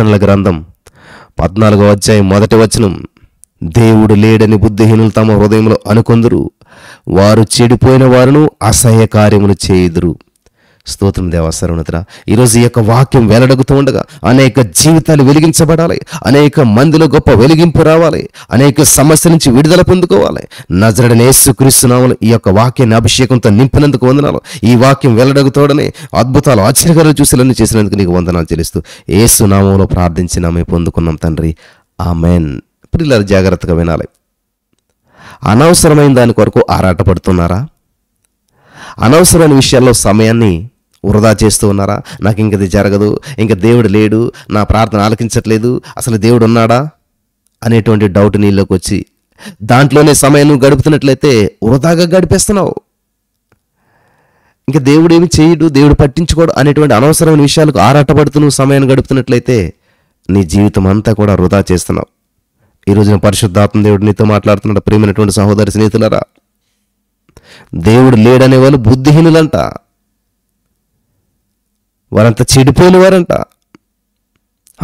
కీర్తనల గ్రంథం 14వ అధ్యాయం 1వ వచనం, దేవుడు లేడని బుద్ధిహీనులు తమ హృదయంలో అనుకొందురు, వారు చెడిపోయిన వారును అసహ్య కార్యములు చేయుదురు. స్తోత్రం దేవా సర్వోన్నతుడా. ఈరోజు ఈ యొక్క వాక్యం వెల్లడగుతూ ఉండగా అనేక జీవితాలు వెలిగించబడాలి, అనేక మందిలో గొప్ప వెలిగింపు రావాలి, అనేక సమస్యల నుంచి విడుదల పొందుకోవాలి. నజరేయుడైన యేసుక్రీస్తు నామములో ఈ యొక్క వాక్యాన్ని అభిషేకంతో నింపినందుకు వందనాలు. ఈ వాక్యం వెల్లడగుతోడనే అద్భుతాలు ఆశ్చర్యకాలు చూసేలన్నీ చేసినందుకు నీకు వందనాలు చెల్లిస్తూ యేసు నామములో ప్రార్థించి మేము పొందుకున్నాం తండ్రి, ఆమెన్. పిల్లలు జాగ్రత్తగా వినాలి. అనవసరమైన దాని కొరకు ఆరాటపడుతున్నారా? అనవసరమైన విషయాల్లో సమయాన్ని వృధా చేస్తూ ఉన్నారా? నాకు ఇంకది జరగదు, ఇంక దేవుడు లేడు, నా ప్రార్థన ఆలకించట్లేదు, అసలు దేవుడు ఉన్నాడా అనేటువంటి డౌట్ నీళ్ళకి వచ్చి దాంట్లోనే సమయం నువ్వు గడుపుతున్నట్లయితే వృధాగా గడిపేస్తున్నావు. ఇంకా దేవుడు ఏమి చేయడు, దేవుడు పట్టించుకోడు అనేటువంటి అనవసరమైన విషయాలకు ఆరాటపడుతూ నువ్వు సమయాన్ని గడుపుతున్నట్లయితే నీ జీవితం అంతా కూడా వృధా చేస్తున్నావు. ఈ రోజున పరిశుద్ధాత్మ దేవుడు నీతో మాట్లాడుతున్నాడు. ప్రియమైనటువంటి సహోదరి స్నేహితులారా, దేవుడు లేడనే వాళ్ళు బుద్ధిహీనులంట, వారంతా చెడిపోయిన వారంట,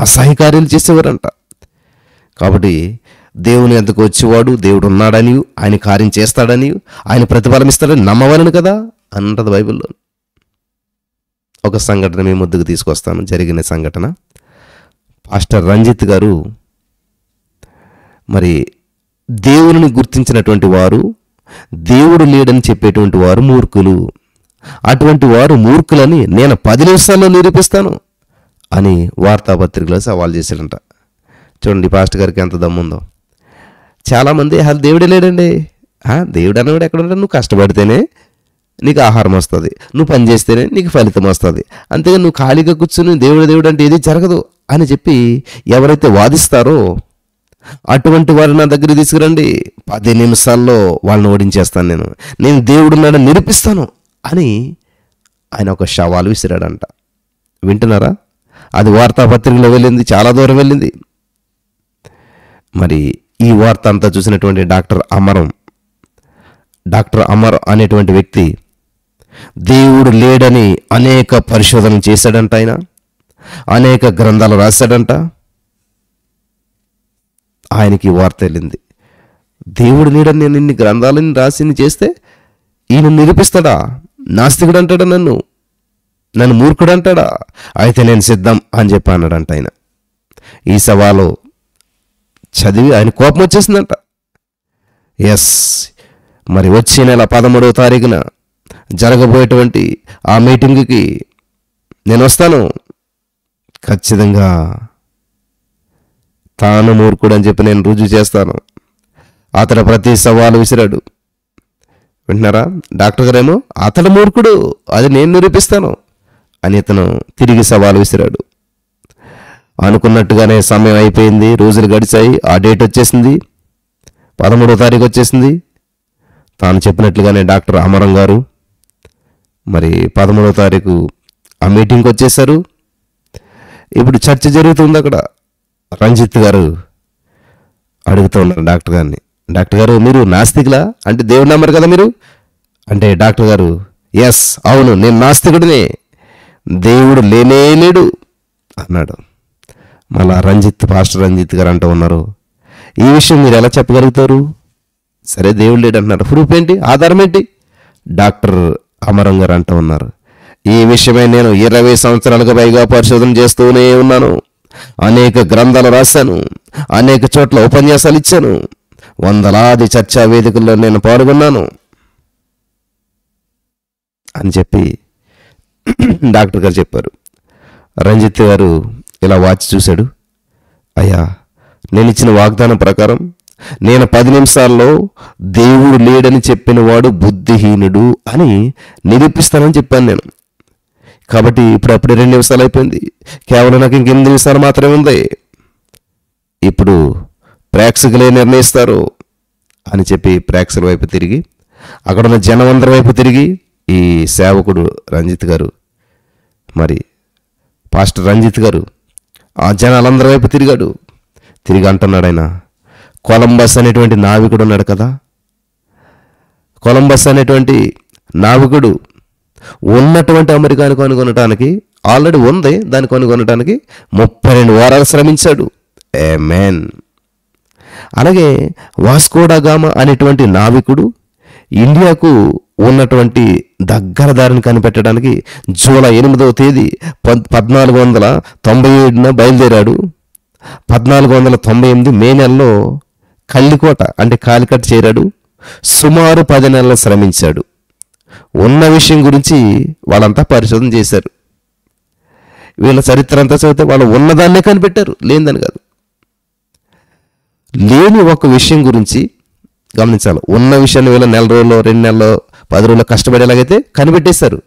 అసహ్యకార్యాలు చేసేవారంట. కాబట్టి దేవుని ఎందుకు వచ్చేవాడు దేవుడు ఉన్నాడని, ఆయన కార్యం చేస్తాడని, ఆయన ప్రతిఫలం ఇస్తాడని నమ్మవాలని కదా అంటది బైబిల్లో. ఒక సంఘటన మీ ముందుకు తీసుకొస్తాను, జరిగిన సంఘటన. పాస్టర్ రంజిత్ గారు మరి దేవుని గుర్తించినటువంటి వారు, దేవుడు లేడని చెప్పేటువంటి వారు మూర్ఖులు, అటువంటి వారు మూర్ఖులని నేను 10 నిమిషాల్లో నిరూపిస్తాను అని వార్తాపత్రికలో సవాల్ చేశాడంట. చూడండి పాస్టర్ గారికి ఎంత దమ్ముందో. చాలామంది అసలు దేవుడే లేడండి, దేవుడు అన్నవాడు ఎక్కడ ఉంటాడు, నువ్వు కష్టపడితేనే నీకు ఆహారం వస్తుంది, నువ్వు పని చేస్తేనే నీకు ఫలితం వస్తుంది, అంతేగా నువ్వు ఖాళీగా కూర్చొని దేవుడు అంటే ఏది జరగదు అని చెప్పి ఎవరైతే వాదిస్తారో అటువంటి వారు నా దగ్గర తీసుకురండి, 10 నిమిషాల్లో వాళ్ళని ఓడించేస్తాను, నేను దేవుడున్నాడని నిరూపిస్తాను అని ఆయన ఒక సవాలు విసిరాడంట. వింటున్నారా? అది వార్తాపత్రికలో వెళ్ళింది, చాలా దూరం వెళ్ళింది. మరి ఈ వార్త అంతా చూసినటువంటి డాక్టర్ అమర్ అనేటువంటి వ్యక్తి దేవుడు లేడని అనేక పరిశోధనలు చేశాడంట. ఆయన అనేక గ్రంథాలు రాశాడంట. ఆయనకి వార్త వెళ్ళింది, దేవుడు లేడని నేను ఇన్ని గ్రంథాలని రాసి చేస్తే ఈయన నిరూపిస్తాడా? నాస్తికుడు అంటాడా, నన్ను మూర్ఖుడు అంటాడా? అయితే నేను సిద్ధం అని చెప్పి అన్నాడంట. ఆయన ఈ సవాలు చదివి ఆయన కోపం వచ్చేసిందంట. ఎస్, మరి వచ్చే నెల 13వ తారీఖున జరగబోయేటువంటి ఆ మీటింగ్కి నేను వస్తాను, ఖచ్చితంగా తాను మూర్ఖుడు అని చెప్పి నేను రుజువు చేస్తాను. అతడు ప్రతి సవాలు విసిరాడు. వింటున్నారా? డాక్టర్ గారేమో అతడు మూర్ఖుడు, అది నేను నిరూపిస్తాను అని ఇతను తిరిగి సవాలు విసిరాడు. అనుకున్నట్టుగానే సమయం అయిపోయింది, రోజులు గడిచాయి, ఆ డేట్ వచ్చేసింది, 13వ తారీఖు వచ్చేసింది. తాను చెప్పినట్లుగానే డాక్టర్ అమరం గారు మరి 13వ తారీఖు ఆ మీటింగ్కి వచ్చేసారు. ఇప్పుడు చర్చ జరుగుతుంది అక్కడ. రంజిత్ గారు అడుగుతూ ఉన్నారు డాక్టర్ గారిని, డాక్టర్ గారు మీరు నాస్తికులా అంటే దేవుడు నమ్మరు కదా మీరు అంటే, డాక్టర్ గారు ఎస్ అవును నేను నాస్తికుడినే, దేవుడు లేనేలేడు అన్నాడు. మళ్ళా పాస్టర్ రంజిత్ గారు అంటూ ఉన్నారు, ఈ విషయం మీరు ఎలా చెప్పగలుగుతారు? సరే దేవుడు లేడు అంటున్నారు, ప్రూఫ్ ఏంటి, ఆధారం ఏంటి? డాక్టర్ అమరం గారు అంటూ ఉన్నారు, ఈ విషయమై నేను 20 సంవత్సరాలుగా పైగా పరిశోధన చేస్తూనే ఉన్నాను, అనేక గ్రంథాలు రాశాను, అనేక చోట్ల ఉపన్యాసాలు ఇచ్చాను, వందలాది చర్చా వేదికల్లో నేను పాల్గొన్నాను అని చెప్పి డాక్టర్ గారు చెప్పారు. రంజిత్ గారు ఇలా వాచ్ చూశాడు, అయ్యా నేను ఇచ్చిన వాగ్దానం ప్రకారం నేను 10 నిమిషాల్లో దేవుడు లేడని చెప్పిన వాడు బుద్ధిహీనుడు అని నిరూపిస్తానని చెప్పాను నేను. కాబట్టి ఇప్పుడప్పుడే 2 నిమిషాలు అయిపోయింది, కేవలం నాకు ఇంక 8 నిమిషాలు మాత్రమే ఉంది, ఇప్పుడు ప్రేక్షకులే నిర్ణయిస్తారు అని చెప్పి ప్రేక్షకుల వైపు తిరిగి, అక్కడున్న జనం అందరి వైపు తిరిగి ఈ సేవకుడు రంజిత్ గారు మరి పాస్టర్ రంజిత్ గారు ఆ జనాలందరి వైపు తిరిగాడు. తిరిగి అంటున్నాడు ఆయన, కొలంబస్ అనేటువంటి నావికుడు ఉన్నాడు కదా, కొలంబస్ అనేటువంటి నావికుడు ఉన్నటువంటి అమెరికాను కనుగొనటానికి ఆల్రెడీ ఉంది, దాన్ని కొనుగొనడానికి 32 వారాలు శ్రమించాడు. ఆమేన్. అలాగే వాస్కోడా గామా అనేటువంటి నావికుడు ఇండియాకు ఉన్నటువంటి దగ్గర దారిని కనిపెట్టడానికి జూలై 8వ తేదీ 1497 బయలుదేరాడు. 1498 మే నెలలో కల్లికోట అంటే కాలికట్ చేరాడు. సుమారు 10 నెలలు శ్రమించాడు. ఉన్న విషయం గురించి వాళ్ళంతా పరిశోధన చేశారు. వీళ్ళ చరిత్ర అంతా చదివితే వాళ్ళు ఉన్నదాన్నే కనిపెట్టారు, లేనిదని కాదు. లేని ఒక విషయం గురించి గమనించాలి. ఉన్న విషయాన్ని వీళ్ళ నెల రోజుల్లో, 2 నెలల్లో, 10 రోజుల్లో కష్టపడేలాగైతే కనిపెట్టేశారు.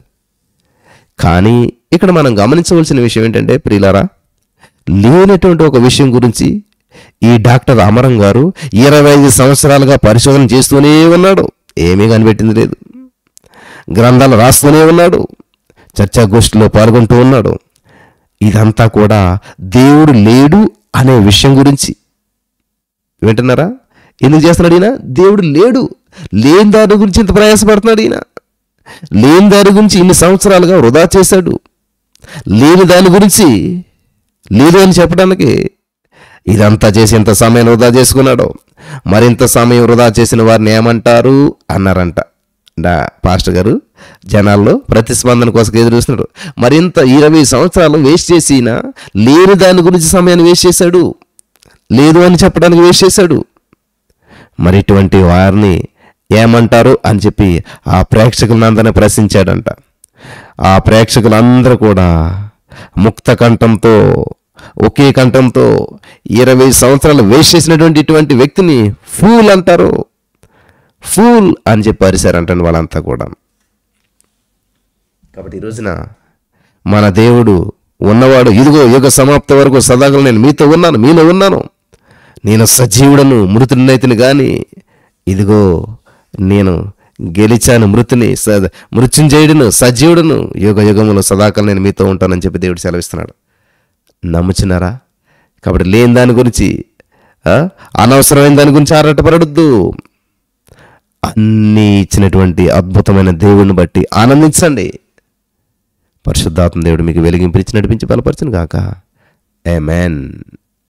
కానీ ఇక్కడ మనం గమనించవలసిన విషయం ఏంటంటే ప్రియులారా, లేనటువంటి ఒక విషయం గురించి ఈ డాక్టర్ అమరం గారు 25 సంవత్సరాలుగా పరిశోధన చేస్తూనే ఉన్నాడు. ఏమీ కనిపెట్టింది లేదు. గ్రంథాలు రాస్తూనే ఉన్నాడు. చర్చాగోష్ఠిలో పాల్గొంటూ ఉన్నాడు. ఇదంతా కూడా దేవుడు లేడు అనే విషయం గురించి. వింటున్నారా? ఎందుకు చేస్తున్నాడు ఈయన? దేవుడు లేడు, లేని దాని గురించి ఇంత ప్రయాసపడుతున్నాడు ఈయన. లేని దాని గురించి ఇన్ని సంవత్సరాలుగా వృధా చేశాడు. లేని దాని గురించి లేదు అని చెప్పడానికి ఇదంతా చేసి ఇంత సమయం వృధా చేసుకున్నాడు. మరింత సమయం వృధా చేసిన వారిని ఏమంటారు అన్నారంట పాస్టర్ గారు. జనాల్లో ప్రతిస్పందన కోసం ఎదురు చూస్తున్నాడు. మరింత 20 సంవత్సరాలు వేస్ట్ చేసి లేని దాని గురించి సమయాన్ని వేస్ట్ చేశాడు, లేదు అని చెప్పడానికి వేస్ట్ చేశాడు. మరి ఇటువంటి వారిని ఏమంటారు అని చెప్పి ఆ ప్రేక్షకులందరినీ ప్రశ్నించాడంట. ఆ ప్రేక్షకులందరూ కూడా ముక్త కంఠంతో, ఒకే కంఠంతో 20 సంవత్సరాలు వేస్ట్ చేసినటువంటి ఇటువంటి వ్యక్తిని ఫూల్ అంటారు, ఫూల్ అని చెప్పి అరిశారంటండి వాళ్ళంతా కూడా. కాబట్టి ఈ రోజున మన దేవుడు ఉన్నవాడు, ఇదిగో యుగ సమాప్తి వరకు సదాకాలం నేను మీతో ఉన్నాను, మీలో ఉన్నాను, నేను సజీవుడను మృతుడినైతిని కానీ ఇదిగో నేను గెలిచాను, మృత్యుంజయుడును, సజీవుడును, యుగ యుగములో సదాకాలం నేను మీతో ఉంటానని చెప్పి దేవుడు సెలవిస్తున్నాడు. నమ్ముచున్నారా? కాబట్టి లేని దాని గురించి, అనవసరమైన దాని గురించి ఆరాటపడొద్దు. అన్నీ ఇచ్చినటువంటి అద్భుతమైన దేవుడిని బట్టి ఆనందించండి. పరిశుద్ధాత్మ దేవుడు మీకు వెలిగింపు ఇచ్చి నడిపించి బలపరచును గాక. ఆమేన్.